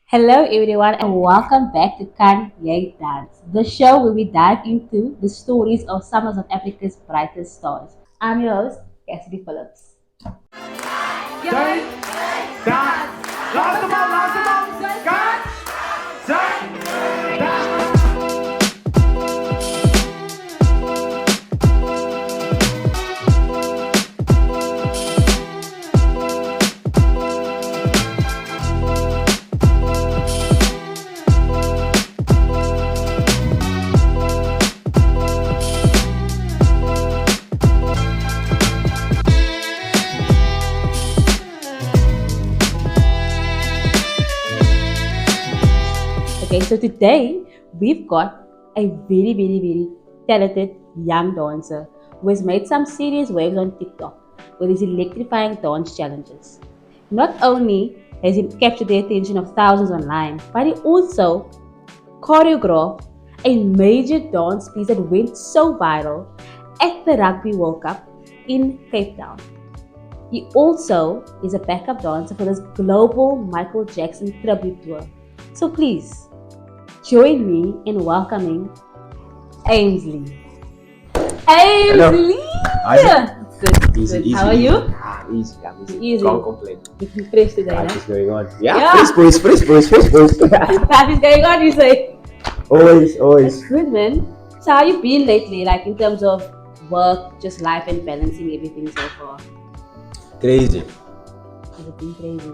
Hello, everyone, and welcome back to Can Ye Dance, the show where we dive into the stories of some of South Africa's brightest stars. I'm your host, Cassidy Phillips. Zijn, daar, laat hem al, kan, zijn, daar. Okay, so today we've got a very talented young dancer who has made some serious waves on TikTok with his electrifying dance challenges. Not only has he captured the attention of thousands online, but he also choreographed a major dance piece that went so viral at the Rugby World Cup in Cape Town. He also is a backup dancer for this global Michael Jackson tribute tour. So please join me in welcoming Aimsley. Aimsley! Good. Easy. How are you? Easy. I'm easy. Easy. Can't complain. Looking fresh today, Life no? is going on. Yeah. Yeah. Fresh boys. Life is going on, you say? always. That's good, man. So how you been lately, like in terms of work, just life and balancing everything so far? Crazy. Has it been crazy?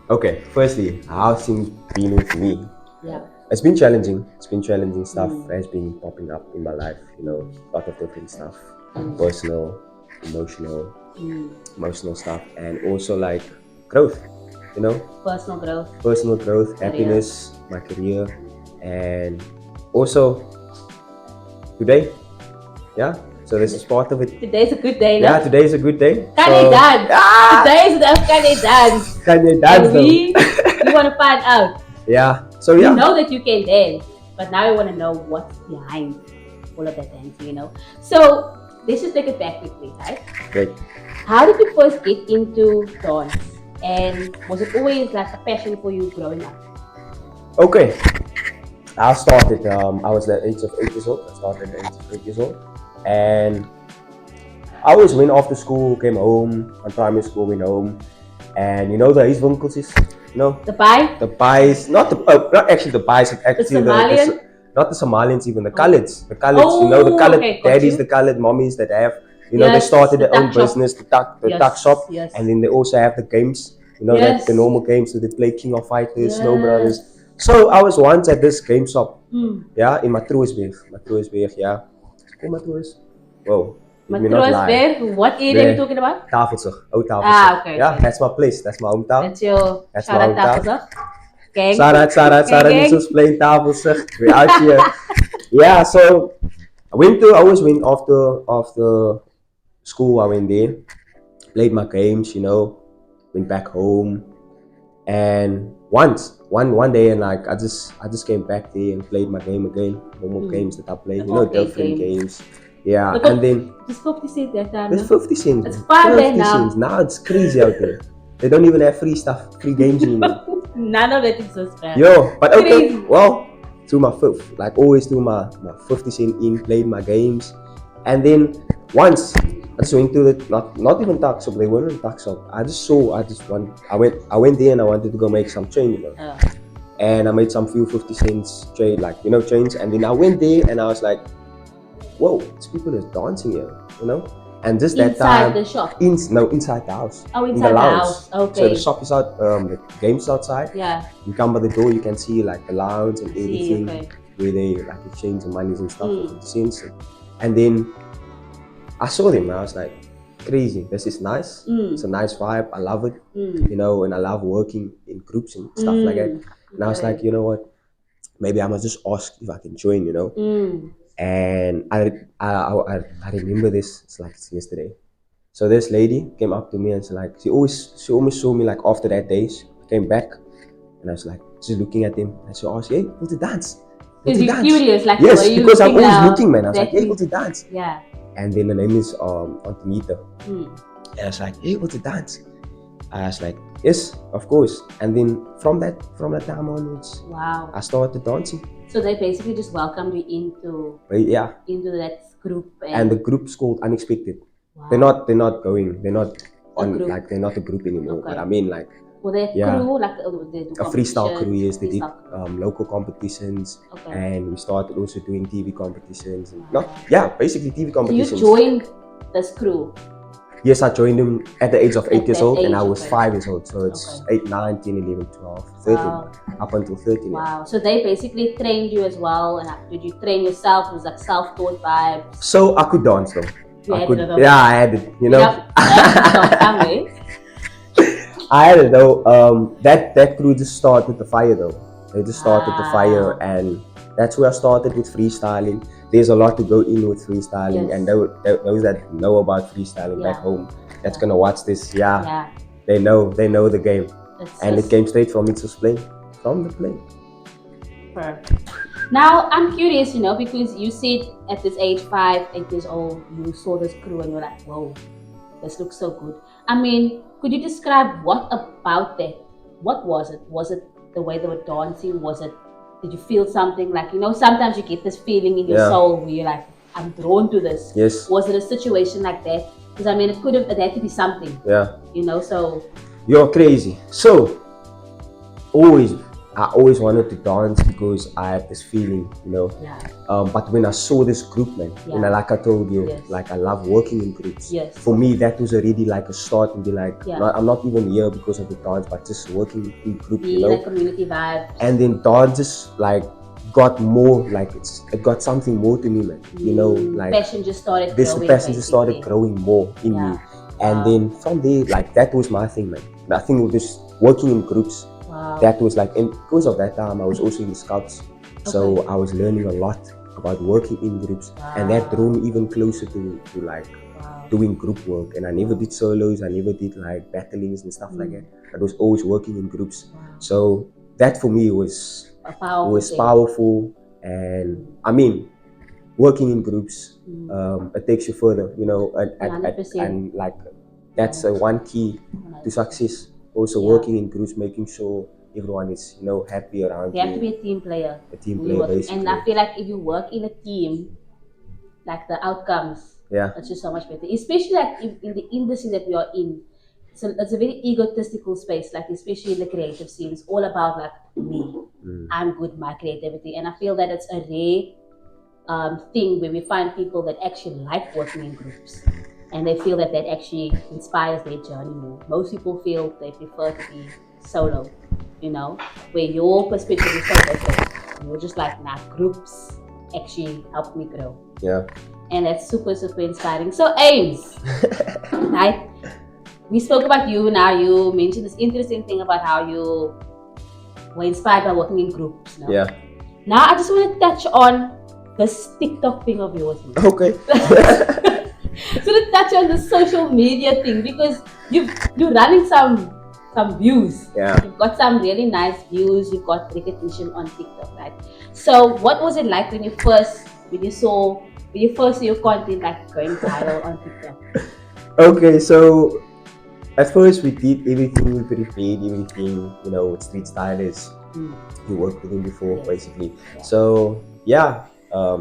Okay, firstly, how's things been with me? Yeah. It's been challenging. Stuff has been popping up in my life, a lot of different stuff. Personal, emotional stuff, and also like growth, Personal growth. happiness, my career, and also today. Yeah. So this is part of it. Today's a good day, no? Yeah, today is a good day. Can they dance? Today is the Can they dance? Can they dance And we want to find out. Yeah. So We yeah. know that you can dance, but now we want to know what's behind all of that dancing, So let's just take it back quickly, right? Great. How did you first get into dance? And was it always like a passion for you growing up? Okay. I started. I was at the age of 8 years old. And I always went after school, came home, on primary school, went home, and the huiswinkels is, The pie? the pies, not actually the pies, actually Somalian? not the Somalians even, the Coloureds, the Oh, the coloured okay, got daddies, you. the coloured mommies that have, they Yes, started the their own tuck shop. business, the tuck shop, Yes. and then they also have the games, Yes. like the normal games, so they play King of Fighters, Snow Yes. Brothers. So I was once at this game shop, Hmm. yeah, in Matroosberg, yeah. Kom Matroos. Whoa. Let me not Matroos lie. where? What area are we talking about? Tafelsig, oud Tafelsig. Okay. Yeah, that's my place. That's my hometown. That's your That's shout my out hometown. Tafelsig. Gang. Sarah, Gang. this was playing Tafelsig. We're out here. Yeah, so I always went after school. I went there, played my games, went back home, and one day, and like I just came back there and played my game again, normal games that I played, Okay, different games. games. Yeah, Look, and then Just 50 cents that time. there's no? 50 cents. It's fun there 50 now. cents. Now it's crazy out there. They don't even have free games anymore. None of it is so bad. Yo, but okay, Crazy. well, through my like always through my 50 cent in, played my games, and then once I just went to the not even tuck shop. They weren't in tuck shop. I went there and I wanted to go make some change, and I made some few 50 cents trade, like change, and then I went there and I was like, whoa, these people is dancing here, and just that Inside time the shop. inside the house. Oh, in inside the the lounge. house. Okay. So the shop is out, the game's outside. Yeah. You come by the door, you can see like the lounge and See, everything, okay. where they like exchange the monies and stuff, 50 cents. And then I saw them and I was like, crazy, this is nice. It's a nice vibe, I love it, and I love working in groups and stuff like that. And I was like, you know what, maybe I must just ask if I can join, And I remember this, it's yesterday. So this lady came up to me and she always saw me like after that day. She came back and I was like just looking at him and she asked, hey, want to dance? Because you're curious, like Yes, were you because I'm looking always now? looking, man. I was like, Exactly. hey, want to dance? Yeah. And then the name is Antonita. Hmm. And I was like, hey, want to dance? I was like, yes, of course. And then from that time onwards, Wow. I started dancing. So they basically just welcomed you into that group. And the group's called Unexpected. Wow. They're not on like they're not a group anymore. Okay. But I mean like. Were they a crew, like they do a freestyle crew, yes. They did freestyle local competitions, Okay. and we started also doing TV competitions. Wow. Basically TV competitions. So you joined this crew? Yes, I joined them at the age of 8 years old, and I was okay. 5 years old. So it's 8, 9, 10, 11, 12, 13, Wow. up until 13. Wow. So they basically trained you as well, and did you train yourself? It was like self-taught vibes? So I could dance though. I had it, you know. Yep. I had it though. That crew just started the fire though. They just started the fire, and that's where I started with freestyling. There's a lot to go in with freestyling, and those that know about freestyling back home, that's gonna watch this, they know the game, and it came straight from Mitchell's plane, from the plane. Now I'm curious, because you said at this age 5, 8 years old, you saw this crew and you're like, whoa, this looks so good. I mean, could you describe what about that? What was it? Was it the way they were dancing? Did you feel something like, sometimes you get this feeling in your soul where you're like, I'm drawn to this. Yes. Was it a situation like that? Because I mean, it had to be something. Yeah. So. You're crazy. So, I always wanted to dance because I had this feeling, but when I saw this group, man, like I told you, like I love working in groups. Yes. For me, that was already like a start and be like, I'm not even here because of the dance, but just working in group, like community vibes. And then dances like got more, like it got something more to me, man. Like passion just started growing. Passion just started growing more in me, and then from there, like that was my thing, man. I think it was just working in groups. Wow. That was like, and because of that time, I was also in the scouts, so I was learning a lot about working in groups, and that drew me even closer to like doing group work. And I never did solos, I never did like battlings and stuff like that. I was always working in groups. So that for me was powerful, and I mean, working in groups, it takes you further, and like that's one key to success. Also working in groups, making sure everyone is, happy around you. You have to be a team player. Basically. And I feel like if you work in a team, like the outcomes, it's just so much better. Especially like in the industry that we are in. So it's a very egotistical space, like especially in the creative scene. It's all about like me. I'm good, my creativity. And I feel that it's a rare thing where we find people that actually like working in groups. And they feel that actually inspires their journey more. Most people feel they prefer to be solo, where your perspective is so different. You're just like, groups actually help me grow. Yeah. And that's super, super inspiring. So Aims, right? We spoke about you now. You mentioned this interesting thing about how you were inspired by working in groups. No? Yeah. Now I just want to touch on this TikTok thing of yours. Okay. So to touch on the social media thing, because you're running some views. Yeah. You've got some really nice views. You've got recognition on TikTok, right? So what was it like when you first saw your content like going viral on TikTok? Okay, so at first we did everything, we prepared everything, with street stylists. We worked with him before, basically. So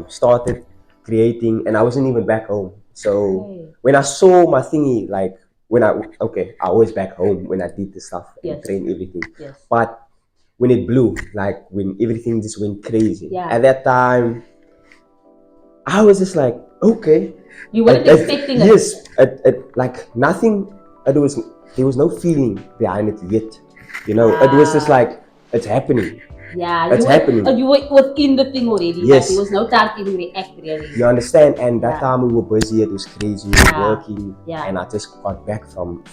started creating, and I wasn't even back home. So when I saw my thingy, like I was back home when I did the stuff and trained everything. Yes. But when it blew, like when everything just went crazy, Yeah. at that time, I was just like, okay. You weren't expecting it. Yes, like nothing. There was no feeling behind it yet. It was just like, it's happening. Yeah, it's happening. You were within the thing already. Yes. Like there was no time to even react really. You understand? And that time we were busy, it was crazy, we were working. Yeah. And I just got back from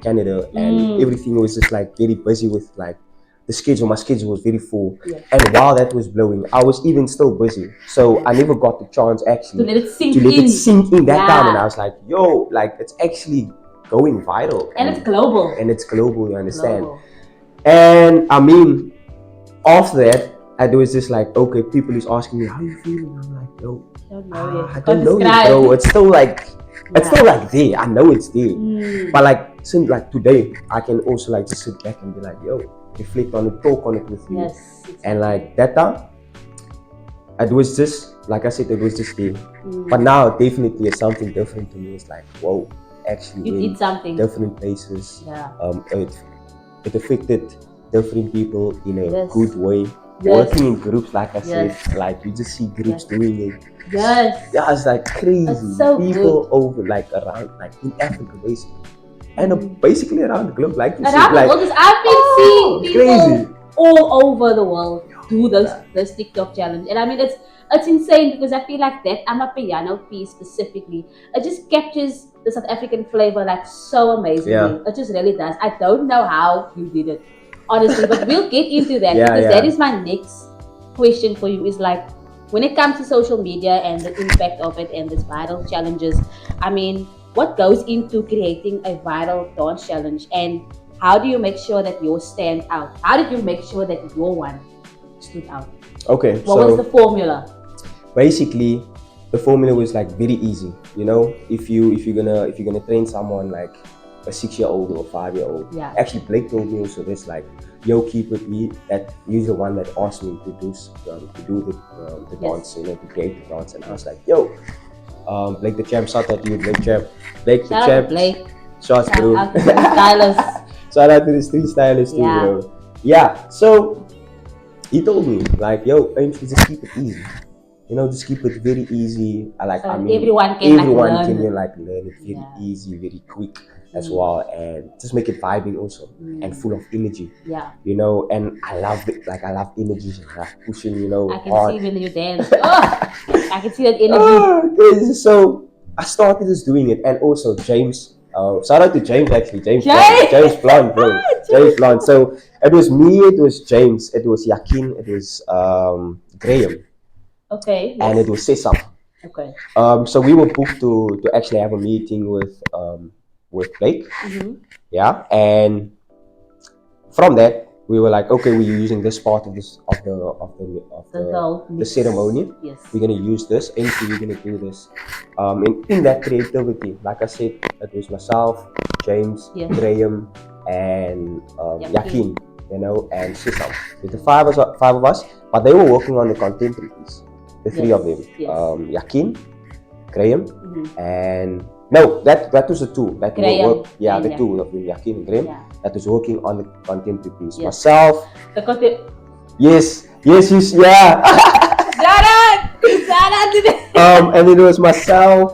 Canada, and everything was just like very busy with like the schedule. My schedule was very full. Yeah. And while that was blowing, I was even still busy. So I never got the chance actually to let it sink in that time. And I was like, yo, like it's actually going viral. And it's global. You understand? Global. And I mean, after that, I was just like, okay, people is asking me, how you feeling? I'm like, yo, I don't know yet, bro. It's still like, It's still like there. I know it's there. But like since like today, I can also like just sit back and be like, yo, reflect on it, talk on it with you. Yes. Exactly. And like that time, it was just like I said, it was just there. But now definitely it's something different to me. It's like, whoa, actually You in did something. different places. Yeah. It affected different people in a Yes. good way. Yes. Working in groups, like I said, Yes. like you just see groups Yes. doing it. Yes. Yeah, it's like crazy. It's so People good. over like around like in Africa basically. And basically around the globe, like you said, Around the like world, 'cause I've been seeing people crazy. all over the world do this TikTok challenge, and I mean it's insane because I feel like that Amapiano piece specifically, it just captures the South African flavor like so amazingly. Yeah. It just really does. I don't know how you did it, honestly, but we'll get into that Yeah, because yeah. that is my next question for you. Is like when it comes to social media and the impact of it and these viral challenges. I mean, what goes into creating a viral dance challenge, and how do you make sure that yours stand out? How did you make sure that your one stood out? Okay, What was the formula? basically the formula was like very easy. You know, if you're gonna train someone like a 6-year-old or a 5-year-old. Yeah. Actually, Blake told me also this, like, yo, keep with me. That he's the one that asked me to do the dance, you know, to create the dance, and I was like, yo, Blake the champ, shout out to you, Blake champ, Blake the Shout out champ, to Blake. shout Shout out to the stylist. shout out to the street stylist too, Yeah. bro. Yeah, so he told me like, yo, Aimsley, just keep it easy. You know, just keep it very easy. I mean, everyone can like learn it very easy, very quick as well, and just make it vibing also and full of energy. Yeah. You know, and I love it. Like I love energy, and I love pushing. You know, I can hard. see when you dance. Oh, I can see that energy. Crazy. So I started just doing it, and also James. Shout out to James actually. James Blunt, bro. James Blunt. So it was me. It was James. It was Yakin. It was Graham. Okay. Yes. And it was Sesam. Okay. So we were booked to actually have a meeting with Blake. Yeah, and from that we were like, okay, we're using this part of the ceremony. Yes. We're gonna use this. Aimsley, we're gonna do this. In that creativity, like I said, it was myself, James, Graham, and Yakin, you know, and Sesam. With the five of us, but they were working on the contemporary piece. The three of them, Yakin, Graham, and no, that was the two that were the two of them, Yakin and Graham, that was working on the contemporary piece. Myself, yes, yeah. Shout out to them. And it was myself,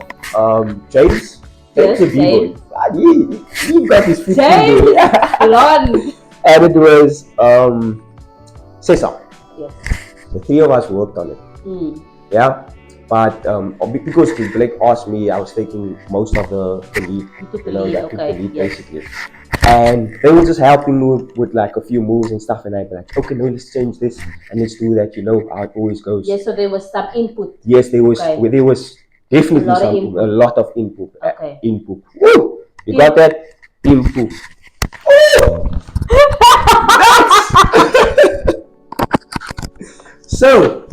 James, the B-boy. He got his 15. James, and it was Sesam. Yes. The three of us worked on it. Yeah, but because Blake asked me, I was taking most of the lead. You took the know, lead, I took the lead yes. basically. And they were just helping me with like a few moves and stuff, and I'd be like, okay, no, let's change this and let's do that. You know how it always goes. Yes, so there was some input. Yes, there was. Okay. There was definitely a lot of input. Okay. Input. Woo! You got that? Input. So,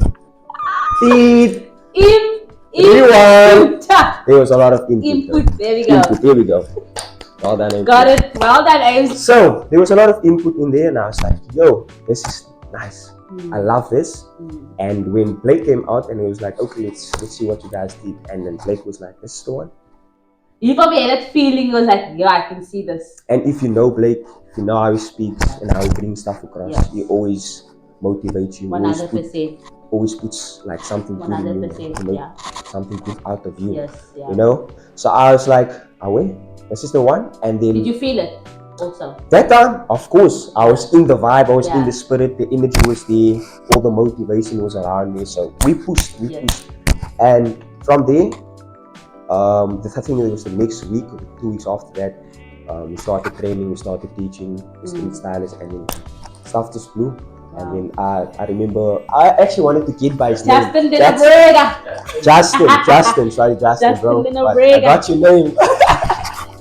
everyone. There was a lot of input. There we go. Here we go. Well done, Aimsley. Got it. Well done, Aimsley. So there was a lot of input in there, and I was like, "Yo, this is nice. I love this." And when Blake came out, and he was like, "Okay, let's see what you guys did," and then Blake was like, "This is the one." You probably had that feeling. He was like, "Yeah, I can see this." And if you know Blake, you know how he speaks and how he brings stuff across. He always motivates you. 100%. Always puts like something good in you, something good out of you. You know. So I was like, "Away, this is the one." And then did you feel it also? That time, of course, I was in the vibe. I was in the spirit. The energy was there. All the motivation was around me. So we pushed. And from there, I think it was the next week or 2 weeks after that, we started training. We started teaching street stylists, and then stuff just blew. And then I remember I actually wanted to get by his name. Justin, sorry, Justin, bro. I got your name.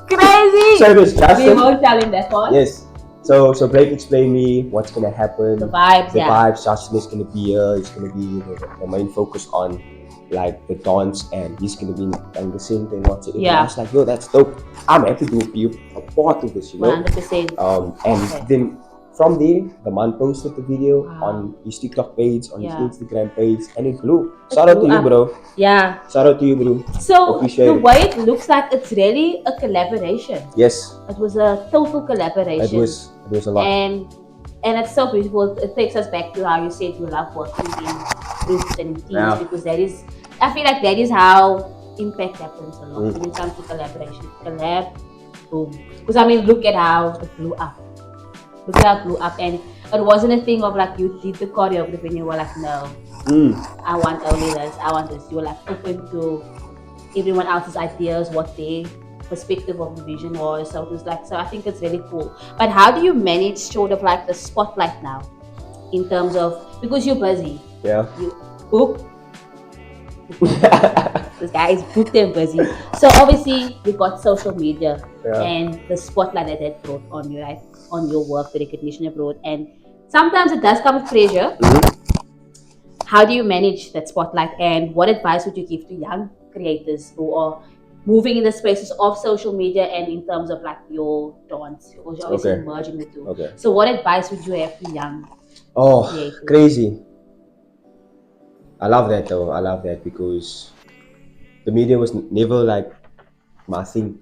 Crazy. So it was Justin. We won't tell him that part. Yes. So Blake explained me what's gonna happen. The vibes. Justin is gonna be here. He's gonna be the main focus on like the dance, and he's gonna be in the center and whatsoever. Yeah. I was like, yo, that's dope. I'm happy to be a part of this, you know. 100%. And then from there, the man posted the video Wow. on his TikTok page, on his Yeah. Instagram page, and it blew. Shout out to you, up. bro. Yeah. Shout out to you, bro. So Appreciate the it. way it looks like, it's really a collaboration. Yes, It was a total collaboration. it was a lot. And it's so beautiful. It takes us back to how you said you love working in groups and in teams, Yeah. because I feel like that is how impact happens a lot when it comes to collaboration. Collab, boom. Because I mean, look at how it blew up. Look at how it blew up, and it wasn't a thing of like you did the choreography and you were like, no, I want only this, I want this. You were like open to everyone else's ideas, what their perspective of the vision was. So it was like, so I think it's really cool. But how do you manage sort of like the spotlight now, in terms of, because you're busy, Yeah. you book. This guy is booked and busy. So obviously you've got social media and the spotlight that it brought on you, right? On your work, the recognition it brought. And sometimes it does come with pressure. How do you manage that spotlight, and what advice would you give to young creators who are moving in the spaces of social media and in terms of like your dance? Because you're obviously merging the two. Okay. So what advice would you have to young creators? Crazy. I love that though. I love that because the media was never like my thing.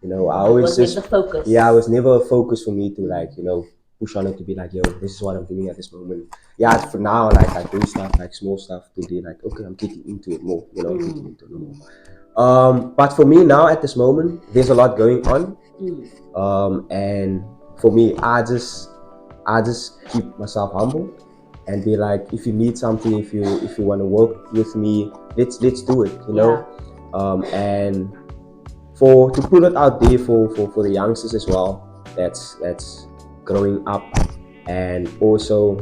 You know, I always was the focus. Yeah, it was never a focus for me to like, you know, push on it to be like, yo, this is what I'm doing at this moment. Yeah, for now, like I do stuff, like small stuff to be like, okay, I'm getting into it more, you know, getting into it more. But for me now at this moment, there's a lot going on. And for me, I just keep myself humble and be like, if you need something, if you want to work with me, let's do it, you know. And to put it out there for the youngsters as well, that's growing up and also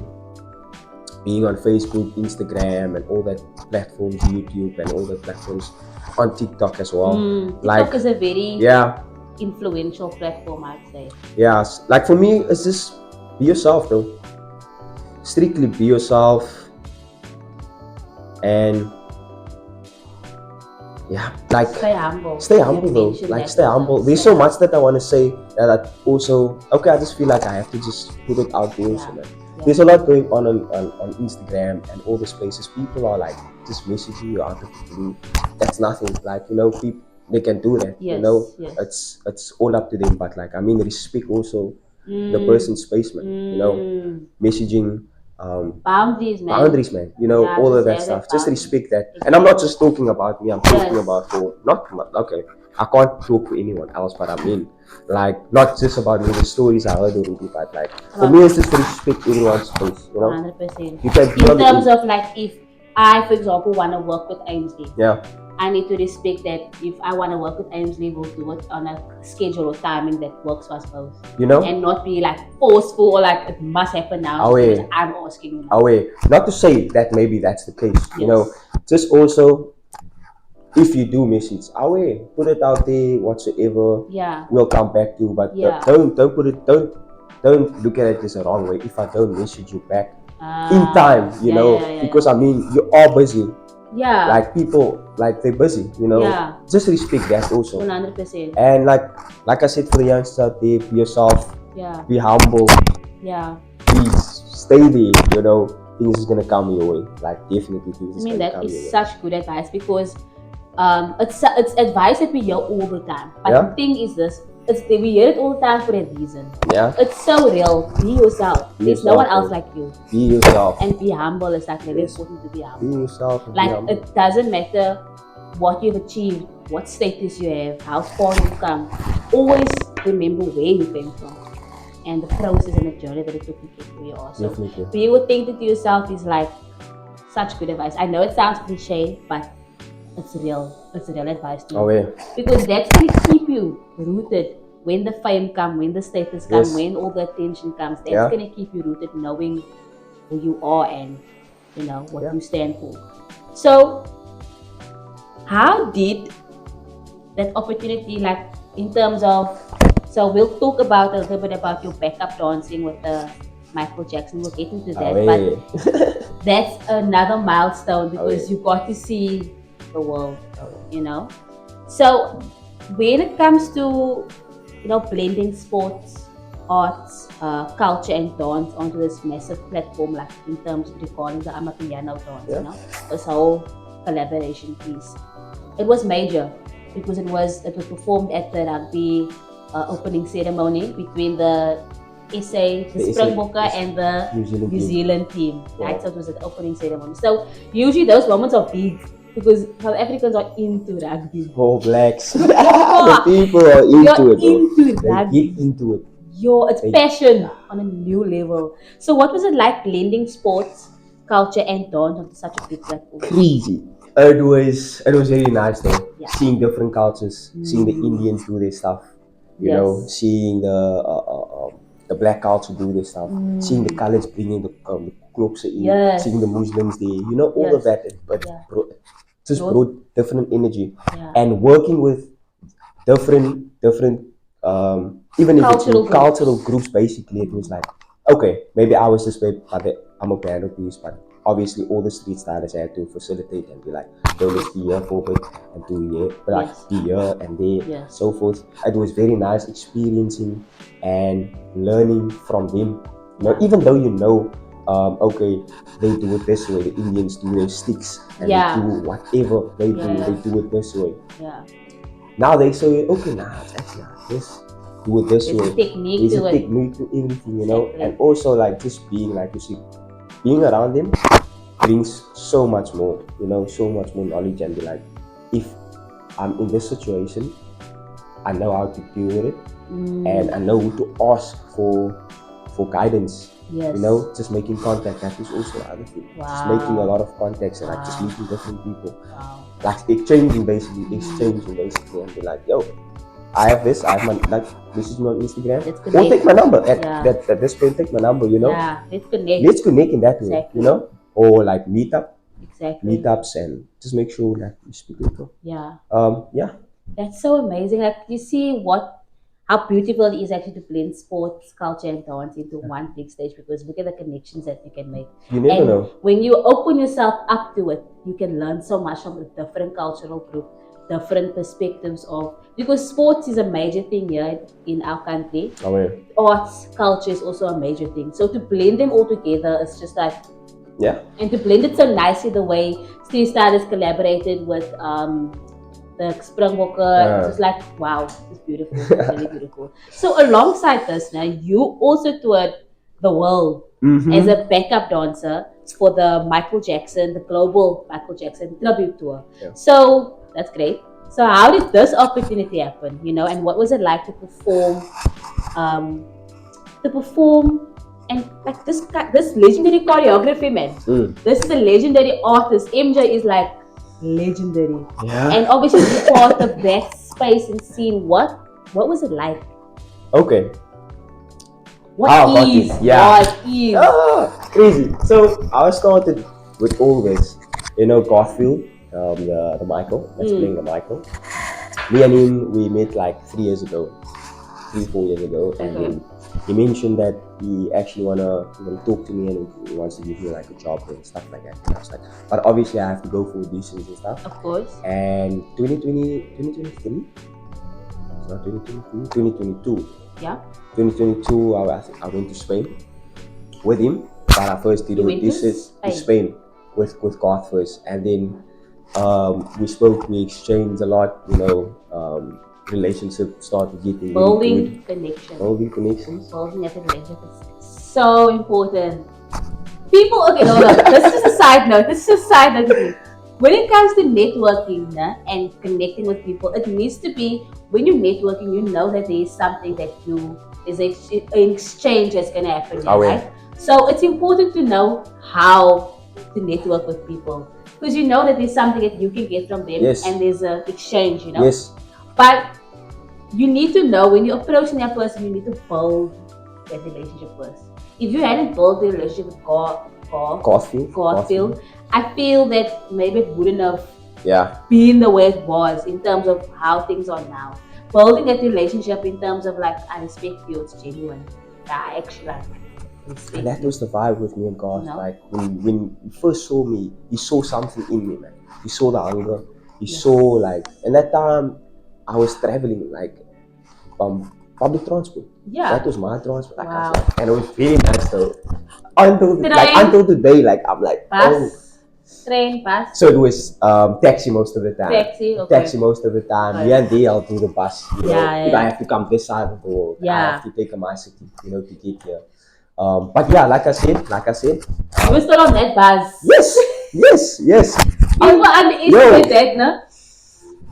being on Facebook, Instagram, and all that platforms, YouTube and all the platforms, on TikTok as well. TikTok is a very influential platform, I'd say. Yeah, like for me, it's just be yourself though. Strictly be yourself, and like stay humble. Stay humble though. Like stay humble. There's so much that I want to say that I also I just feel like I have to just put it out there. So like, there's a lot going on Instagram and all the spaces. People are like just messaging you out of the blue. That's nothing. Like, you know, people, they can do that. You know, it's all up to them. But like, I mean, respect also the person's space, man. You know, messaging. Boundaries, man. You know, all of that stuff. Just respect that. And I'm not just talking about me. I'm talking about I can't talk for anyone else, but I mean, like, not just about me. The stories I heard already, but like, for me, it's just to respect everyone's space. You know, 100%. You can in terms of like, if I, for example, want to work with Aimsley, I need to respect that if I want to work with Aimsley, we'll do it on a schedule or timing that works for us both. You know? And not be like forceful or like it must happen now because I'm asking you. Not to say that maybe that's the case, you know, just also if you do message, put it out there whatsoever. We'll come back to, but don't look at it as a wrong way if I don't message you back in time, you know, because I mean you are busy. Like people, like they're busy, you know. Just respect that also. 100%. And like I said, for the youngsters out there, be yourself. Be humble. Please stay there. You know, things is gonna come your way. Like definitely things is gonna come your way. That is such good advice because it's advice that we hear all the time. But the thing is this. We hear it all the time for a reason. It's so real. Be yourself. There's no one else like you. Be yourself. And be humble. It's like really important to be humble. Be yourself. And like be humble. It doesn't matter what you've achieved, what status you have, how far you've come. Always remember where you came from and the process and the journey that it took to get where you are. So being authentic to yourself is like such good advice. I know it sounds cliche, but it's real advice to you. Because that's going to keep you rooted when the fame comes, when the status comes, when all the attention comes. That's going to keep you rooted, knowing who you are and, you know, what you stand for. So how did that opportunity, like in terms of, so we'll talk about a little bit about your backup dancing with the Michael Jackson. We'll get into that, but that's another milestone because you got to see the world, So when it comes to, blending sports, arts, culture and dance onto this massive platform, like in terms of recording the Amapiano dance, this whole collaboration piece. It was major because it was performed at the rugby opening ceremony between the The Springboks SA and the New New Zealand Zealand team. Yeah. Right, so it was an opening ceremony. So usually those moments are big because South Africans are into rugby. All blacks. The people are into it, bro. Into They rugby. get into it. It's passion on a new level. So what was it like blending sports, culture and dance onto such a big platform? Crazy. It was very nice though. Yeah. Seeing different cultures, seeing the Indians do their stuff, you know, seeing the black culture do their stuff, seeing the colors bringing the clothes in, seeing the Muslims there, all of that. But just brought different energy, and working with different even if it's cultural groups. Basically, it was like, okay, maybe I was just maybe I'm a piano piece, but obviously all the street stylers had to facilitate and be like, yo, let's be here for a bit and do here, but like be here and there, so forth. It was very nice experiencing and learning from them. Even though okay, they do it this way, the Indians do their sticks and they do whatever they do, they do it this way. Now they say, okay, it's actually like this. Do it this way. There's a technique to everything, and also like just being, like you see, being around them brings so much more, so much more knowledge, and be like, if I'm in this situation, I know how to deal with it, and I know who to ask for guidance. Just making contact, that is also another thing. Just making a lot of contacts and like just meeting different people. Like exchanging basically, and be like, yo, I have this, this is my Instagram. Or take my number at this point, take my number, Let's connect in that way, or like meetups, and just make sure that you speak with people. That's so amazing. Like you see how beautiful it is actually to blend sports, culture, and dance into one big stage, because look at the connections that you can make. You never know. When you open yourself up to it, you can learn so much from the different cultural group, different perspectives because sports is a major thing here in our country. Arts, culture is also a major thing. So to blend them all together, it's just like, and to blend it so nicely, the way Steve Stardust collaborated with the Springboks, it's like, wow, it's beautiful. It's really beautiful. So alongside this, now you also toured the world as a backup dancer for the global Michael Jackson tribute tour. So that's great. So how did this opportunity happen? And what was it like to perform and like this legendary choreography, man? This is a legendary artist. MJ is like legendary, and obviously be part of that space and scene. What was it like? Okay. What is? Crazy. So I started with always, Garfield, the Michael, that's playing the Michael. Me and him, we met like 4 years ago, and then he mentioned that he actually wanna talk to me, and he wants to give me like a job and stuff like that. And I was like, but obviously I have to go for auditions and stuff. Of course. And 2023? It's not 2022. 2022. Yeah. 2022, I went to Spain with him, but I first did auditions in Spain with Garth first, and then we spoke, we exchanged a lot, relationship started getting building connections. Building that relationship is so important. People, okay, hold on. This is a side note. When it comes to networking and connecting with people, it needs to be, when you're networking, you know that there is something that there's an exchange that's going to happen, right? So it's important to know how to network with people, because you know that there's something that you can get from them, and there's an exchange, But you need to know, when you're approaching that person, you need to build that relationship first. If you hadn't built the relationship with Garfield, I feel that maybe it wouldn't have been the way it was in terms of how things are now. Building that relationship in terms of like, I respect you, it's genuine. I actually like respect and that you. was the vibe with me and Garth. Like when he first saw me, he saw something in me, man. He saw the hunger, He saw like, and that time I was traveling like public transport. Yeah. That was my transport. Like, I Wow. was like, and it was very nice though. Until Train. until today, like I'm like, oh. Bus. Train, bus. So it was taxi most of the time. Taxi, okay. Taxi most of the time. Okay. Yeah, and they I'll do the bus. You know, Yeah, if yeah. I have to come this side of the world, I Yeah. have to take a bicycle, you know, to get here. But yeah, like I said, You were still on that bus. yes. You were underestimated that, no?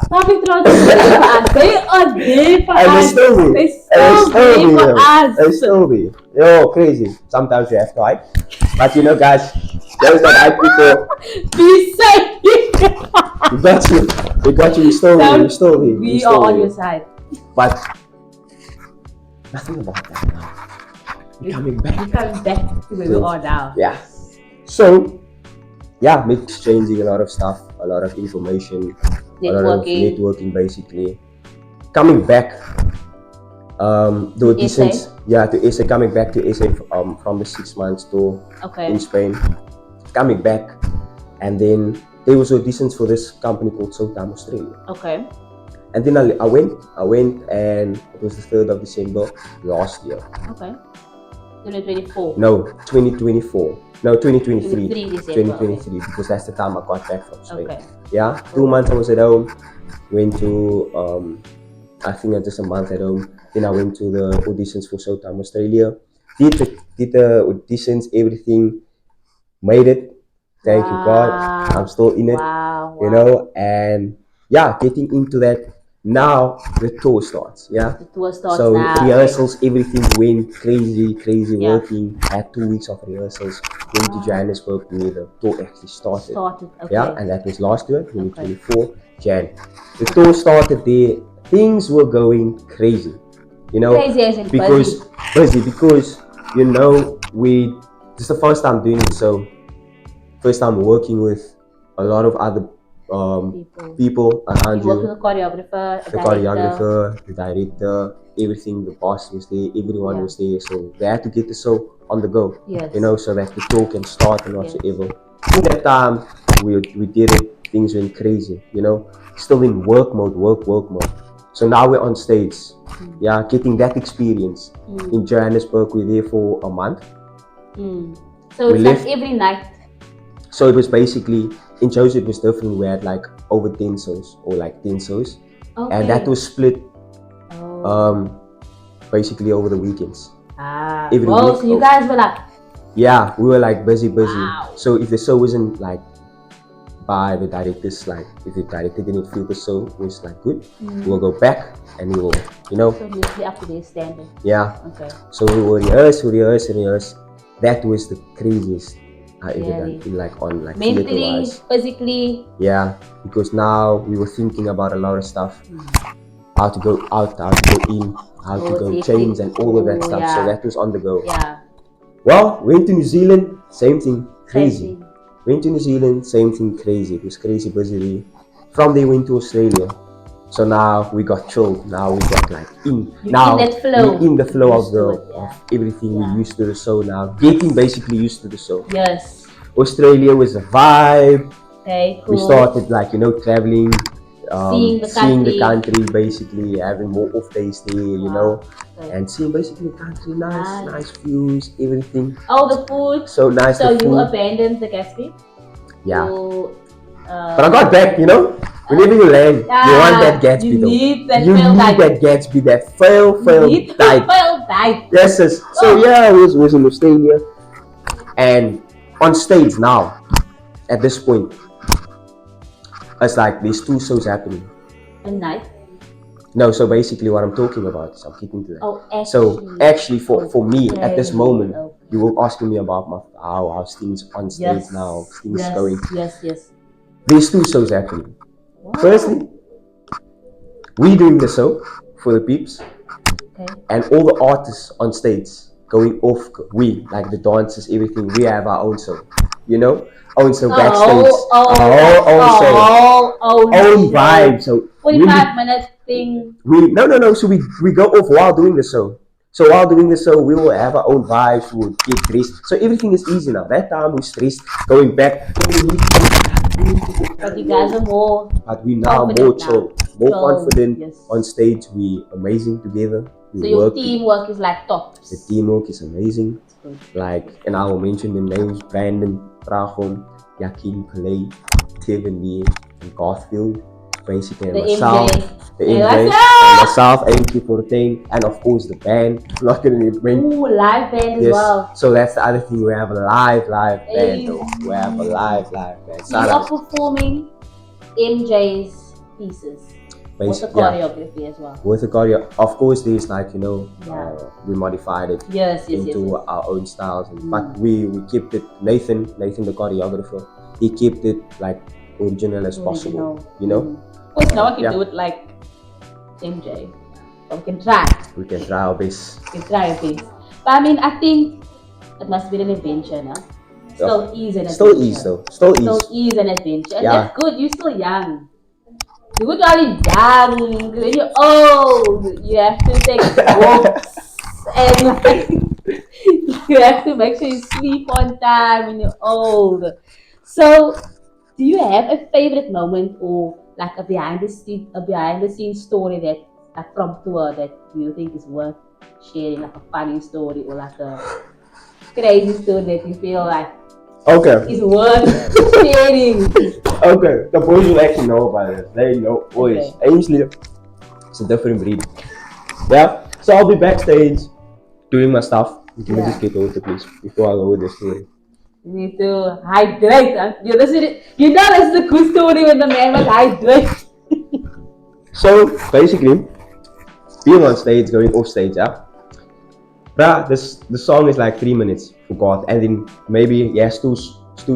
Public transport, they are there for And us. They still there for us. They still be. Yo, crazy. Sometimes you have to hide. But you know, guys, those that hide people, Be safe. we got you. We still here. We are on your side. But nothing about that now. We're coming back. We're coming back to where we are now. Yeah. So, yeah, exchanging a lot of stuff, a lot of information, a lot of networking basically. Coming back, the auditions, to SA, coming back to SA from the 6 months tour in Spain. Coming back, and then there was auditions for this company called Showtime Australia. Okay. And then I went, and it was the 3rd of December last year. Okay. 2024. No, 2024. No, 2023. 2023, because that's the time I got back from Spain. Okay. Yeah, 2 months I was at home. Went to, I think just a month at home. Then I went to the auditions for Showtime Australia. Did the auditions, everything. Made it. Thank you God. I'm still in it. You know, and yeah, getting into that. Now the tour starts. Yeah. The tour starts so now. Rehearsals, everything went crazy working. Had 2 weeks of rehearsals. Went to Johannesburg where the tour actually started. Okay. Yeah, and that was last year, 2024 Jan. The tour started there. Things were going crazy. You know, crazy as in busy because you know this is the first time doing it. So first time working with a lot of other people around you. The choreographer, the director, everything. The boss was there, everyone was there. So they had to get the show on the go. Yes. You know, so that the show can start and whatsoever. In that time, we did it. Things went crazy. You know, still in work mode. So now we're on stage. Yeah, getting that experience in Johannesburg. We're there for a month. So it's like every night. So it was basically, in shows it was different. We had like over 10 shows or like 10 shows. Okay. And that was split basically over the weekends. Every week. So you guys were like... Yeah, we were like busy. Wow. So if the show wasn't like by the directors, like if the director didn't feel the show was like good, we'll go back and we will, you know. So mostly up to their standard. Yeah. Okay. So we will rehearse. That was the craziest I ever done, like on like mentally, physically. Yeah, because now we were thinking about a lot of stuff, how to go out, how to go in, how to go change, and all of that stuff. So that was on the go. Yeah. Well, went to New Zealand, same thing, crazy. Went to New Zealand, same thing, crazy. It was crazy busy. From there went to Australia. So now we got chilled. Now we got like in the flow of everything. We used to the show now. Getting basically used to the show. Yes. Australia was a vibe. Okay, cool. We started like, you know, traveling, seeing the country, basically having more off days there, you know, and seeing basically the country, nice views, everything. Oh, the food. So nice. So you abandoned the Cassidy? Yeah. But I got back, you know. Whenever you land, you want that Gatsby you though. Need that that Gatsby, that fail died. Yes. So yeah, I was in Australia, and on stage now, at this point, it's like there's 2 shows happening. A night? No, so basically what I'm talking about is I'm getting to that. Oh, actually. So actually for me at this moment, you were asking me about how's things on stage now, things going. Yes. There's 2 shows happening. Wow. Firstly, we doing the show for the peeps, and all the artists on stage going off. We like the dancers, everything. We have our own show, you know, own show backstage, own vibe. So 45-minute thing. No. So we go off while doing the show. So while doing the show, we will have our own vibes. We will get dressed. So everything is easy now. That time we stressed, going back. But you guys are more But we now more confident chill, more Chill, confident yes. on stage. We amazing together. We So your work. teamwork is like tops. The teamwork is amazing. Good. Like, and I will mention the names: Brandon, Trachom, Yakin, Pelé, Kevin Lee, and Garfield. Basically, The myself, MJ. the Hey, MJ, what's and up? myself, MP14, and of course the band. Not gonna mention. Ooh, live band as Yes. well. So that's the other thing. We have a live band. Hey. Though. We have a live band. You are performing MJ's pieces with the choreography as well. With the choreo, of course, there's like Yeah. we modified it Yes. into our own styles, but we kept it. Nathan, the choreographer, he kept it like original as possible. You know. Of course, no one can do it like MJ, but we can try. We can try our best. We can try our best. But I mean, I think it must be an adventure, no? Still is an adventure. Still is though. Still is an adventure. And Yeah. that's good. You're still young. You're good while you're young. When you're old, you have to take walks and like, you have to make sure you sleep on time when you're old. So, do you have a favorite moment or like a behind the scenes story that like from tour that you think is worth sharing, like a funny story or like a crazy story that you feel like is worth sharing? Okay, the boys will actually know about it. They know boys. Aimsley, it's a different breed. Yeah. So I'll be backstage doing my stuff. Can we just get water, please, before I go with the story? You need to hydrate. This is a good story when the man was hydrate. So basically, being on stage, going off stage, yeah. Bruh, the song is like 3 minutes for God, and then maybe he has two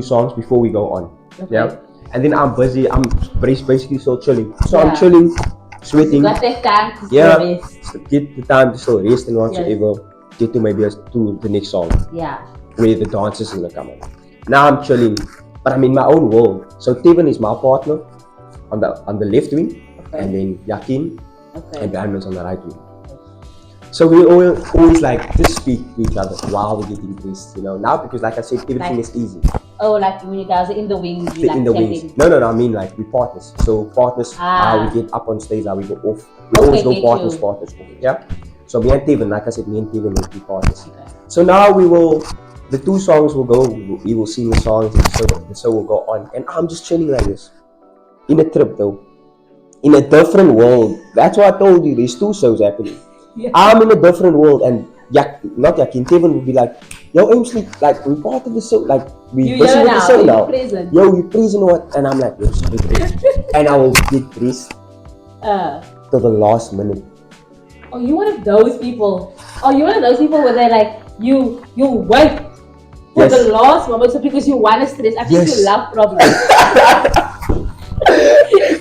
songs before we go on. Okay. Yeah. And then I'm busy. I'm basically still chilling. So Yeah. I'm chilling, sweating. You got that time to rest. So get the time to still rest and whatsoever. Get to maybe to the next song. Yeah. Where the dancers are gonna come on. Now I'm chilling, but I'm in my own world. So Teven is my partner on the left wing, and then Yakin and Brandon's on the right wing. So we always like just speak to each other while we're getting dressed, Now because like I said, everything is easy. Oh, like when you guys are in the wings, you like in the wings. No, I mean like we partners. So partners, how we get up on stage, how we go off. We always go partners off. Yeah. So me and Teven, like I said, me and Teven will be partners. Okay. So now the two songs will go. We will sing the songs, and the show will go on. And I'm just chilling like this, in a trip though, in a different world. That's why I told you there's two shows happening. Yeah. I'm in a different world, and not Yakin, Teven will be like, yo, Aimsley, like we're part of the show, like we busy with the show now. Yo, you present what? And I'm like, yo, sorry, and I will get dressed to the last minute. Oh, you're one of those people. Where they're like, you wait for the last moment, so because you want to stress. I think you love problems.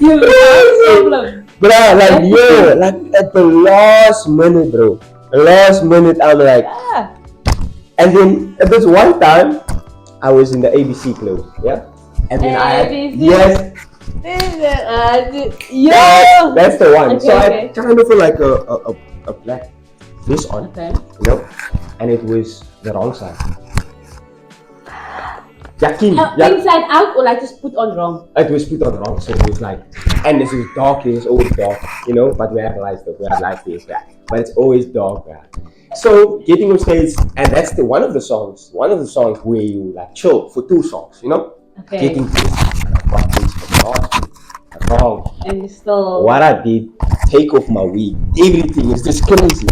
You love problems. Bro, like at the last minute, bro. Last minute, I'm like, and then at this one time, I was in the ABC club, yeah, and then that's the one. Okay, so I kind of feel like a black this on, and it was the wrong side. Yakin. Inside out or like just put on wrong? It was put on wrong, so it was like, and this is dark, it's always dark, but we have lights though, we have light days, but it's always dark, So getting on stage, and that's one of the songs where you like chill for 2 songs, Getting to wrong. And you still. What I did, take off my wig, everything is just crazy.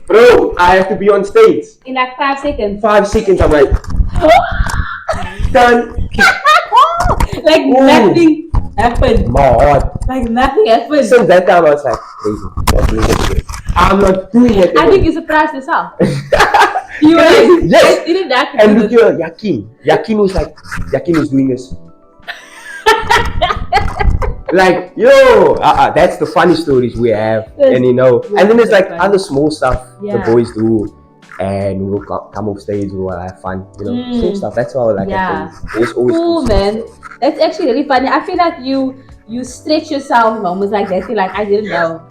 Bro, I have to be on stage. In like 5 seconds. 5 seconds, I'm like, done. Like nothing happened. My heart. Like nothing happened. So that time I was like, crazy. I'm not doing it. I think you surprised yourself. You were like, yes. Didn't that? And look here, Yakin. Yakin was doing this. Like, yo, that's the funny stories we have. And and then there's like other small stuff the boys do. And we'll come off stage, we'll have fun, same stuff. That's why I like it. It's always cool, man. That's actually really funny. I feel like you stretch yourself in moments like that. You're like, I didn't know.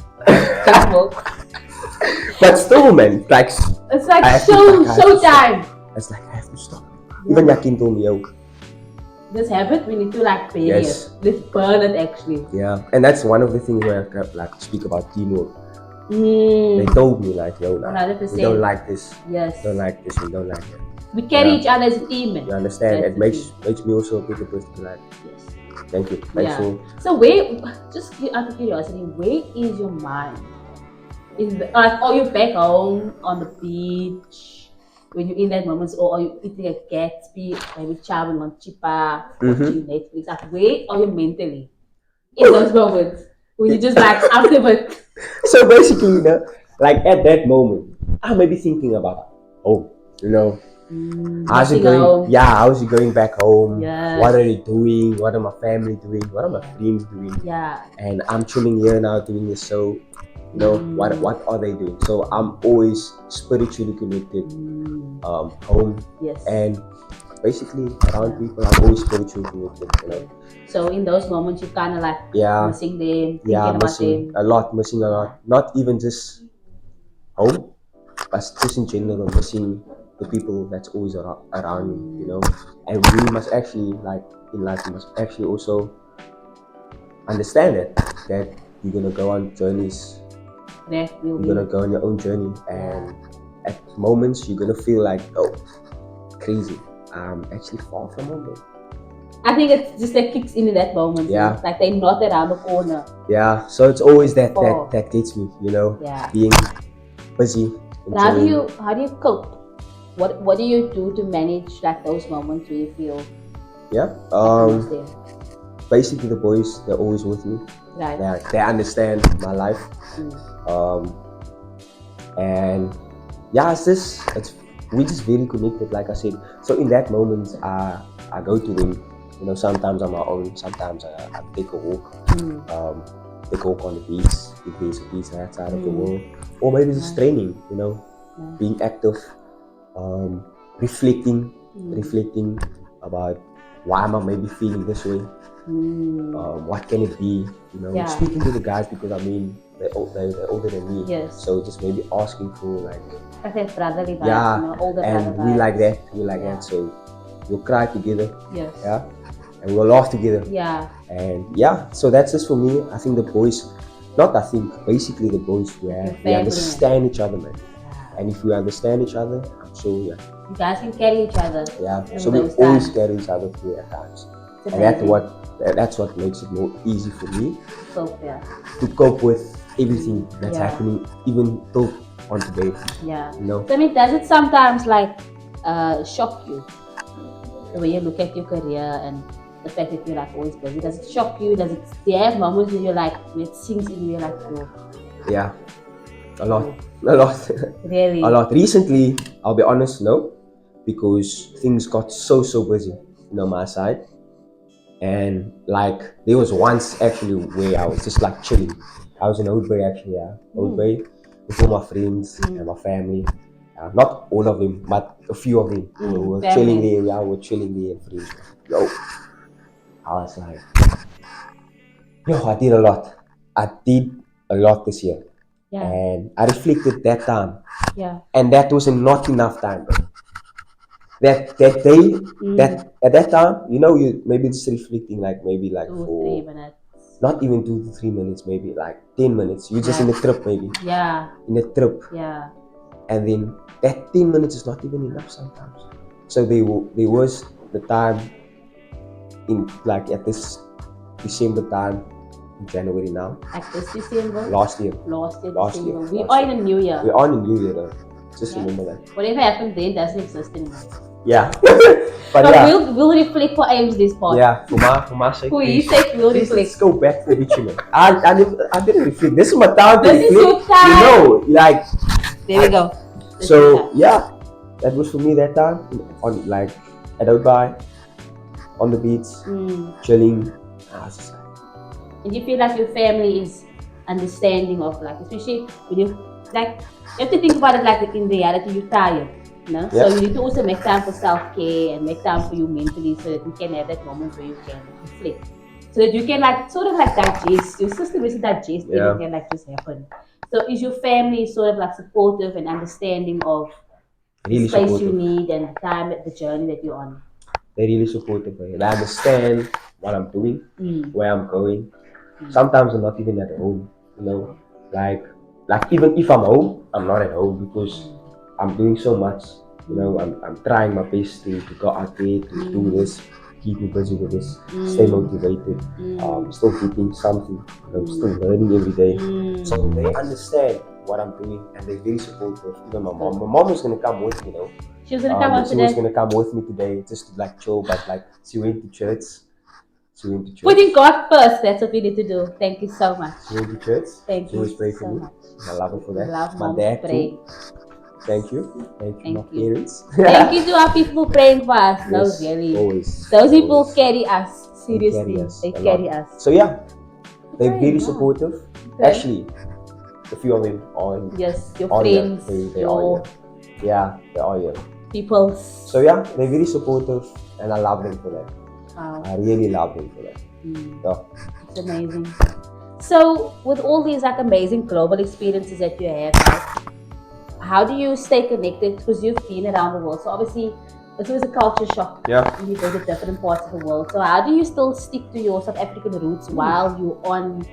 But still, man, like it's like showtime. It's like I have to stop. Even Yakin told me, yo, this habit we need to like bury Yes. it. Let's burn it actually. Yeah, and that's one of the things where I like speak about teamwork. They Mm, told me like, yo, nah, 100%. we don't like this, Yes. don't like this, we don't like that. We carry Yeah. each other as a team. Man. You understand? That's It the makes me also a better person to like. Yes. Thank you. Thanks Yeah. for. So where, just out of curiosity, where is your mind? Is like, are you back home on the beach when you're in that moment, or are you eating a Gatsby, maybe chowing on chipa, watching Netflix? Like, where are you mentally in those moments when you just like out of it? So basically, you know, like at that moment, I may be thinking about, oh, you know, how's it Missing going? home. Yeah, how's it going back home? Yes. What are they doing? What are my family doing? What are my friends doing? Yeah. And I'm chilling here now doing this. So, you know, what are they doing? So I'm always spiritually connected, home, Yes. and basically around people. I'm always spiritually connected. You know. So in those moments, you kind of like Yeah. missing them, thinking Yeah, about missing them. a lot, missing a lot. Not even just home, but just in general, missing the people that's always around me, you know. And we must actually, like in life, we must actually also understand that you're gonna go on journeys. That will You're gonna be. go on your own journey, and at moments you're gonna feel like, oh, crazy. I'm actually far from home. I think it's just that kicks in that moment. Yeah. Like they're not around the corner. Yeah. So it's always that Oh. that gets me, you know. Yeah. Being busy. But how do enjoying- you cope? What do you do to manage like those moments where you feel Yeah. almost there? Basically the boys, they're always with me. Right. They understand my life. And yeah, we're just very connected, like I said. So in that moment, I go to them. You know, sometimes on my own. Sometimes I take a walk. Take a walk on the beach if there's a beach that side of the world, or maybe just training. You know, being active, reflecting about why am I maybe feeling this way. What can it be? You know, Yeah. speaking to the guys, because I mean they're older than me. Yes. So just maybe asking for like, I think brotherly vibes, yeah, you know, older and brother we like vibes. that. We like that. So we'll cry together. Yes. Yeah, and we'll laugh together. Yeah. And yeah, so that's just for me. I think the boys, basically the boys, we family, understand each other, man. And if we understand each other, I'm sure, You guys can carry each other. yeah. through So we those always times. carry each other through at times, It's and that's amazing. what makes it more easy for me So yeah. to cope with everything that's Yeah. happening, even till on today. Yeah. You know. So I mean, does it sometimes like shock you the way you look at your career and the fact that you're like always busy? Does it shock you? Do you have moments where you're like, where it sinks in, you're like, oh, Yeah, a lot, a lot, really? a lot. Recently, I'll be honest, no, because things got so busy, on my side, and like there was once actually where I was just like chilling. I was in Old Bay actually, Old Bay, with all my friends and my family. Not all of them, but a few of them. We were family. chilling there. Yeah, we were chilling there, and friends. Yo, I was like, yo, I did a lot. I did a lot this year. Yeah. And I reflected that time. Yeah. And that was not enough time, bro. That day, that at that time, you maybe just reflecting maybe 2 or 3 minutes. not even 2 to 3 minutes, maybe like 10 minutes. You're just in a trip, maybe. Yeah. In a trip. Yeah. And then that 10 minutes is not even enough sometimes. So there was the time in at this December time, in January now. Like this December? Last year. December. We are in a new year. We're on a new year though. Just remember that. Whatever happened then doesn't exist anymore. Yeah. But we'll reflect for Aimsley's part. Yeah, for my sake. For his sake, we'll Please, reflect. let's go back for bitumen. I didn't reflect. This is my time to This is reflect. your time. There we go. So yeah, that was for me that time. On at Dubai, on the beach, chilling. I was just like, and you feel like your family is understanding of especially when you have to think about it in reality, you're tired. No? Yeah. So you need to also make time for self-care and make time for you mentally so that you can have that moment where you can reflect. So that you can digest, your system is digest everything just happen. So is your family sort of supportive and understanding of really the space supportive. you need and the time, the journey that you're on? They're really supportive. They understand what I'm doing, where I'm going. Mm. Sometimes I'm not even at home, you know. Like even if I'm home, I'm not at home because I'm doing so much. You know, I'm trying my best to go out there to do this, keep me busy with this, stay motivated, still hitting something, you know, still learning every day. So they understand what I'm doing and they're very supportive. Even my mom. My mom was gonna come with me, you know. She was gonna come out She was today. gonna come with me today just to like chill, but like she went to church. Putting God first, that's what we need to do. Thank you so much. She went to church. Thank She you always pray for so me. much. I love her for that. Love My moms dad praying. too. Thank you. Thank you, my Thank you. parents. Thank you to our people praying for us. No, Yes, really. always. Those people Always. carry us. They Seriously. carry us They a carry lot. us. So yeah, they're Okay, very wow. supportive. Okay. Actually, a few of them are Yes, your are here. friends, They are your here. Yeah, they are here. people. So yeah, they're very supportive, and I love them for that. Wow. I really love them for that. So, It's amazing. So, with all these like amazing global experiences that you have, right, how do you stay connected? Because you've been around the world, so obviously it's always a culture shock. yeah. When you go to different parts of the world. So, how do you still stick to your South African roots while you're on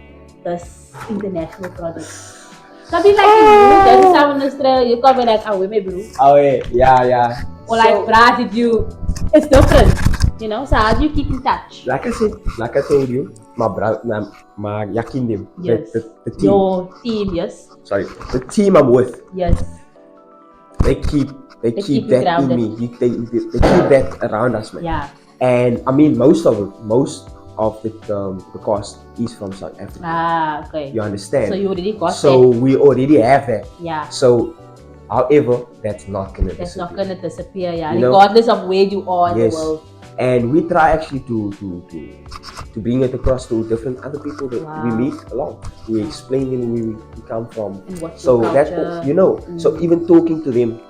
this international project? So, I mean, like you go to South Australia, you come in like, oh, we may blue. Oh yeah. Or like, Brad, did you? It's different, you know. So how do you keep in touch? Like I told you, my brother, my yakindim, Yes. the team. Your team, yes. Sorry, the team I'm with. Yes. They keep keep you that grounded. in me. They keep that around us, man. Yeah. And I mean, most of the cost is from South Africa. Ah, okay. You understand? So you already got So that. we already have that. Yeah. So, however, that's not gonna That's disappear. not gonna disappear, yeah. You know? Regardless of where you are in Yes. the world. And we try actually to bring it across to different other people that we meet along. We explain them where we come from. And what's So your that culture. you know. So even talking to them,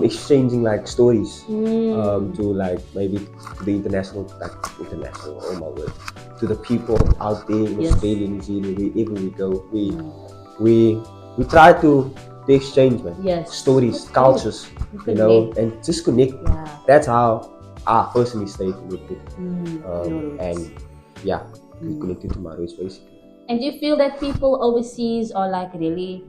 exchanging like stories, Mm. to like maybe the international, oh my word, to the people out there in Yes. Australia, New Zealand, wherever we go, we try to exchange, man. Yes. Stories, That's cultures, good. you know, and just connect. Yeah. That's how I personally stay connected. Your And roots. yeah, connected to my roots basically. And do you feel that people overseas are like really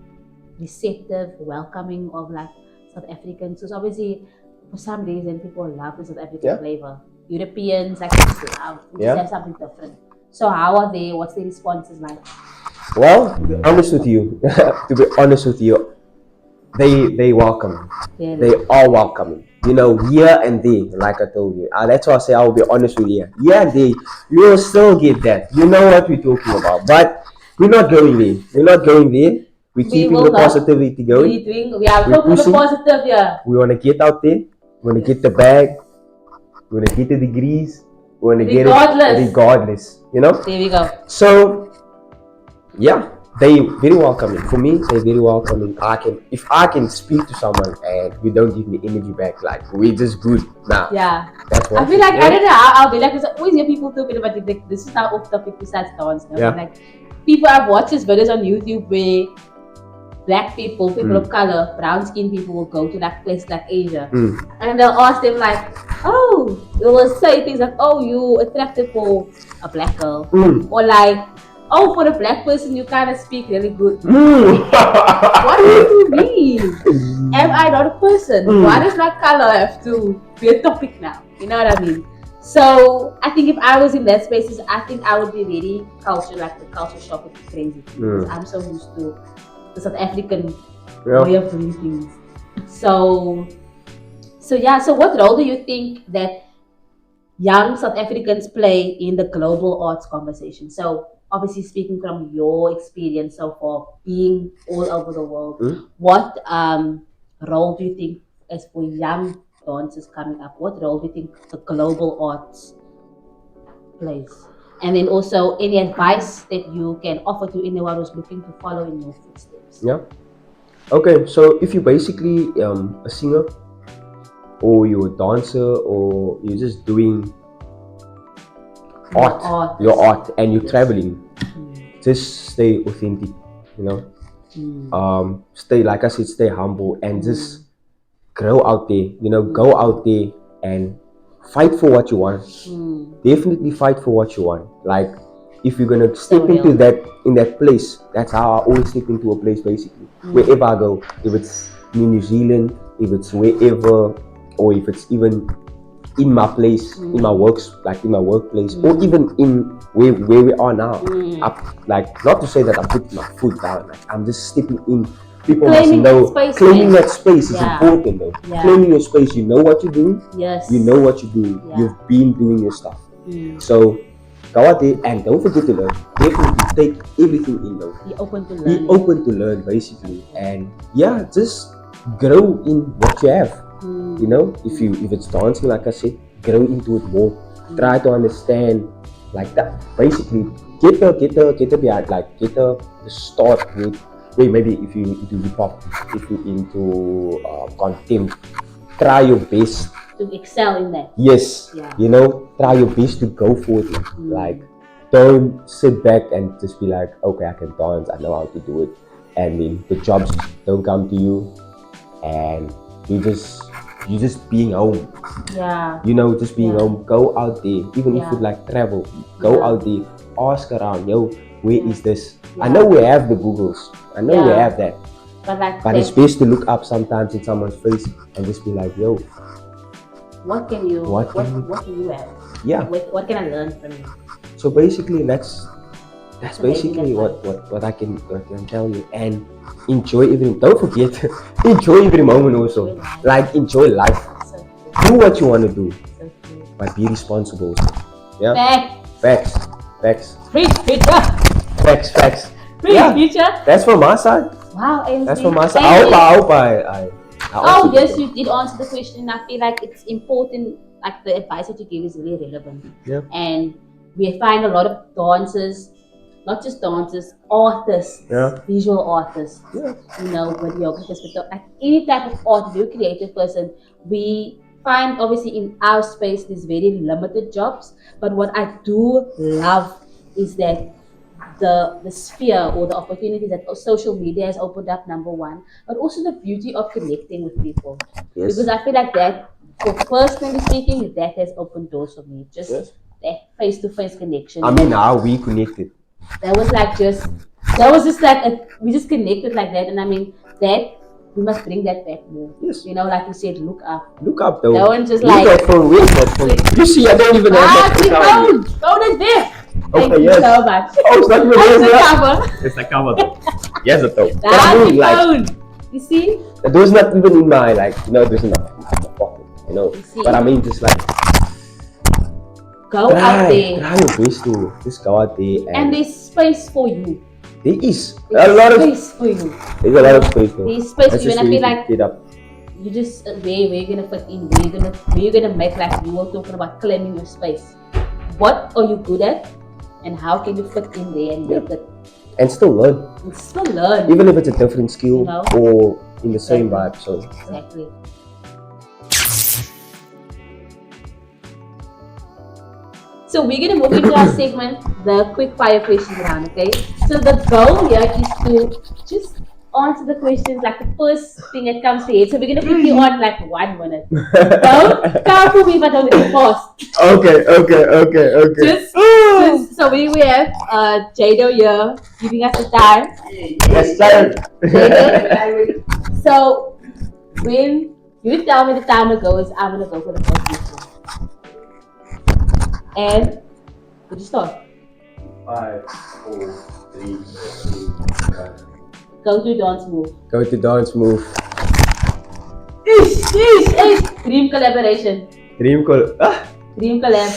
receptive, welcoming of like South Africans? Because obviously, for some reason, people love the South African flavor. Europeans like just love, just have something different. So how are they? What's their responses like? Well, to be honest with you, they welcome. Really? They are welcoming. You know, here and there, like I told you. That's why I say I will be honest with you. Here and there, you will still get that. You know what we're talking about. But we're not going there. We're not going there. We're keeping the positivity going. We are talking the positive, yeah. We want to get out there. We want to get the bag. We want to get the degrees. We want to get it regardless. You know? There we go. So, yeah. They very welcoming. For me, they're very welcoming. If I can speak to someone and you don't give me energy back, like we're just good. Nah. Yeah. That's what I feel like I don't know. I'll be like, there's always hear people talking about it. Like, this is how off topic besides dance. No? Yeah. Like people, I've watched these videos on YouTube where black people of color, brown skinned people will go to that place like Asia, and they'll ask them like, oh, they will say things like, oh, you attracted for a black girl, or like, oh, for a black person, you kind of speak really good. What do you mean? Am I not a person? Why does my color have to be a topic now? You know what I mean? So I think if I was in that spaces, I think I would be very the culture shock would be crazy. Because I'm so used to the South African way of doing things. So what role do you think that young South Africans play in the global arts conversation? So obviously speaking from your experience so far, being all over the world, what role do you think, as for young dancers coming up, what role do you think the global arts plays? And then also any advice that you can offer to anyone who's looking to follow in your footsteps? Yeah. Okay, so if you're basically a singer, or you're a dancer, or you're just doing your art, and you're traveling, just stay authentic, you know. Stay, like I said, stay humble and just grow out there, you know, go out there and fight for what you want. Definitely fight for what you want. Like, if you're gonna step into that place, that's how I always step into a place basically. Wherever I go, if it's in New Zealand, if it's wherever, or if it's even in my place, in my workplace, or even in where we are now. Like, not to say that I put my foot down, like I'm just stepping in. People Claiming must know that space, claiming that space is important though. Claiming your space, you know what you're doing. Yes. You know what you're doing. You've been doing your stuff. So go out there and don't forget to learn. Definitely take everything in though. Be open to learn. Be open to learn basically. And yeah, just grow in what you have. You know, if it's dancing, like I said, grow into it more. Try to understand like that. Basically, get the start with. Wait, maybe if you into hip hop, if you into content, try your best to excel in that. Yes, you know, try your best to go for it. Like, don't sit back and just be like, okay, I can dance, I know how to do it, and then the jobs don't come to you, and you just being home. You know, just being home. Go out there, even if you like travel. Go out there, ask around. Yo, where is this? I know we have the Googles. I know we have that. But it's best to look up sometimes in someone's face and just be like, yo, what can you have? Yeah. What can I learn from you? So basically that's basically what I can tell you. And enjoy everything. Don't forget, enjoy every moment also. Like, enjoy life. Do what you want to do. But be responsible. Yeah. Facts. Preach, preacher. Facts. Preach, preacher. That's from my side. Wow, Aimsley. That's from my side. I hope I oh yes, you did answer the question. I feel like it's important. Like, the advice that you give is really relevant. And we find a lot of dancers, not just dancers, artists, visual artists, you know, videographers, like any type of art, very creative person. We find, obviously, in our space, there's very limited jobs. But what I do love is that the sphere or the opportunities that social media has opened up, number one, but also the beauty of connecting with people. Because I feel like that, for personally speaking, that has opened doors for me. Just that face-to-face connection. I mean, how we connected. That was just like we just connected like that, and I mean that we must bring that back more. You know, like you said, look up. Look up though. No one just that phone. Where's that phone? You see, I don't even have that phone is there. Okay, Thank you so much. Oh, it's not even there. It's the cover. It's the cover though. Yes, it though. That's the phone. You see? That was not even in my, like, you know, it was in my pocket, you know. But I mean, just like, go out there. Try your best to just go out there. And there's space for you. There is a lot of space for you. There's a lot of space though. There's space for you, and I feel like get up. You just where you're gonna fit in, where you're gonna make, like you were talking about, claiming your space. What are you good at, and how can you fit in there and make it? And still learn. Even if it's a different skill, you know, or in the same vibe. So exactly. So we're gonna move into our segment, the quick fire question round, okay? So the goal here is to just answer the questions like the first thing that comes to your head. So we're gonna put you on like 1 minute. Don't count for me, but don't get fast. Okay. Just so we have Jado here giving us the time. Yes, sir. Jado. So when you tell me the timer goes, I'm gonna go for the first question. And could you start? 5, 4, 3, 2, 1. Go to dance move. Dream collaboration. Dream collab.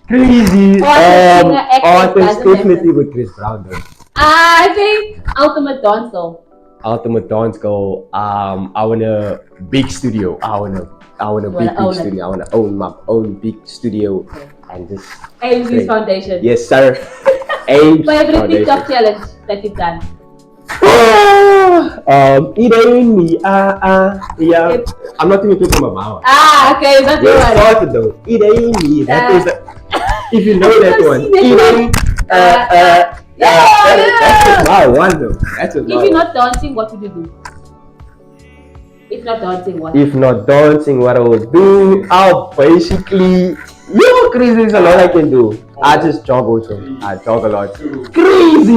Crazy. Artist definitely with Chris Brown though. I think ultimate dance goal. I want a big studio. I want a big studio. I want to own my own big studio and just. Aimsley's Foundation. Yes, sir. Aimsley's Favorite TikTok challenge that you've done? It ain't me. Yeah. I'm not even talking about my one. Okay, that's the one. Started though. It ain't me. That is if you know that one. It ain't. That's my one though. If you're not dancing, what would you do? If not dancing, what? If not dancing, what I will do, I'll basically, crazy is a lot I can do. I just jog also. I jog a lot. Crazy!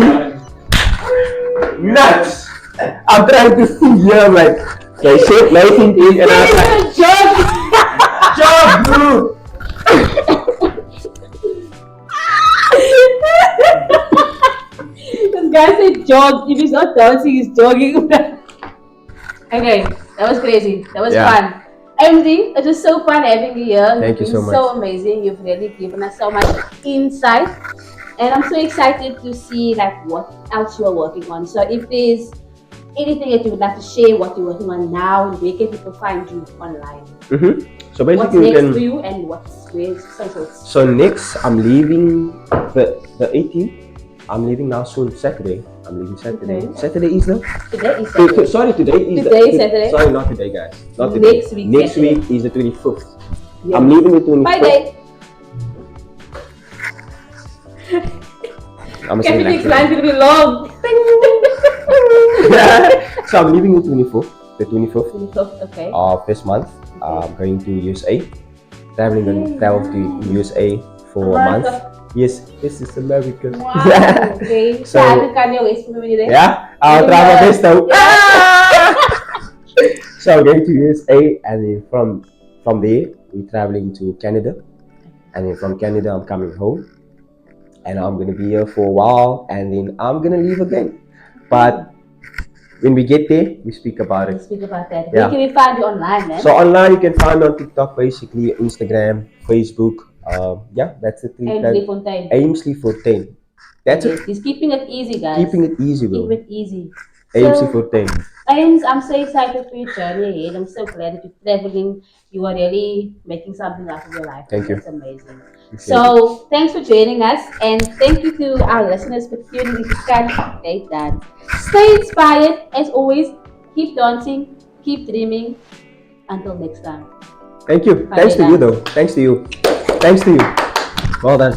Nuts! I'm trying to see here, I'm like, okay, shape lighting in, and I was like, jog, bro! This guy said jog. If he's not dancing, he's jogging. Okay, that was crazy. That was fun. Aimsley, it was so fun having you here. Thank you so much. So amazing. You've really given us so much insight. And I'm so excited to see like what else you are working on. So if there's anything that you would like to share, what you're working on now, and where can people find you online? So What's basically, next for you and where's socials? So next, I'm leaving the 18th. I'm leaving now soon, Saturday. I'm leaving Saturday. Okay. Saturday is the? Today is Saturday. Sorry, today is Today is Saturday. Sorry, not today, guys. Not today. Next week. Next Saturday. week is the 25th. Yes. I'm leaving the 25th. Bye, babe. I'm Cassidy's line's gonna be long. So I'm leaving the 24th. The 25th 25th, okay. of this month. I'm going to USA. Travel to USA for a month. Yes, this is America. Wow, okay. So, Yeah, I'll try my best though. Yeah. So I'm going to USA, and then from there we're traveling to Canada, and then from Canada I'm coming home, and I'm gonna be here for a while, and then I'm gonna leave again. But when we get there, we speak about it. Speak about that. Yeah. Where can we find you online, man? So online you can find me on TikTok, basically Instagram, Facebook. That's the three. Aimsley Fontaine. Aimsley Fontaine. That's it. He's keeping it easy, guys. Keeping it easy, bro. Keep it easy. Aimsley Fontaine. Ames, I'm so excited for your journey ahead. I'm so glad that you're traveling. You are really making something out of your life. Thank you. That's amazing. So, thanks for joining us, and thank you to our listeners for tuning in to Cassidy Dance. Stay inspired, as always. Keep dancing, keep dreaming. Until next time. Thank you. Thanks to you, though. Thanks to you. Thanks to you. Well done.